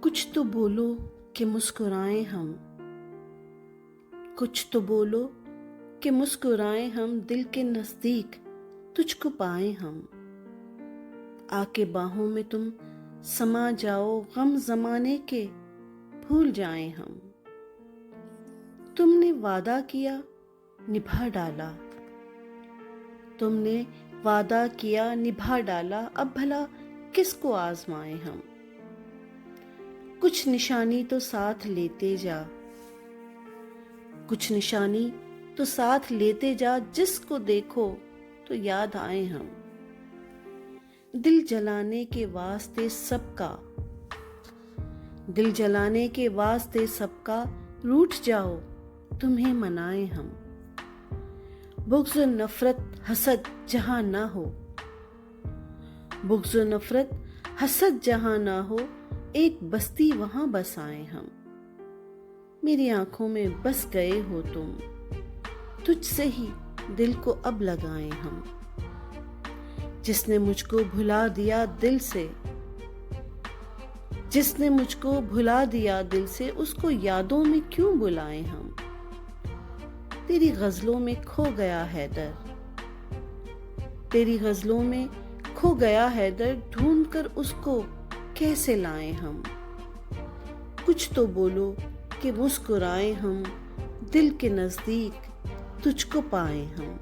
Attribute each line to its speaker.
Speaker 1: कुछ तो बोलो कि मुस्कुराएं हम, कुछ तो बोलो कि मुस्कुराएं हम, दिल के नजदीक तुझको पाएं हम। आके बाहों में तुम समा जाओ, गम जमाने के भूल जाएं हम। तुमने वादा किया निभा डाला, तुमने वादा किया निभा डाला, अब भला किसको आजमाएं हम। कुछ निशानी तो साथ लेते जा, कुछ निशानी तो साथ लेते जा, जिसको देखो तो याद आए हम। दिल जलाने के वास्ते सबका, दिल जलाने के वास्ते सबका, रूठ जाओ तुम्हें मनाएं हम। बुग़्ज़ नफरत हसद जहां ना हो, बुग़्ज़ नफरत हसद जहां ना हो, एक बस्ती वहां बसाएं हम। मेरी आंखों में बस गए हो तुम, तुझसे ही दिल को अब लगाएं हम। जिसने मुझको भुला दिया दिल से, जिसने मुझको भुला दिया दिल से, उसको यादों में क्यों बुलाएं हम। तेरी गजलों में खो गया हैदर, तेरी गजलों में खो गया हैदर, ढूंढ कर उसको कैसे लाएं हम। कुछ तो बोलो कि मुस्कुराएं हम, दिल के नजदीक तुझको पाएं हम।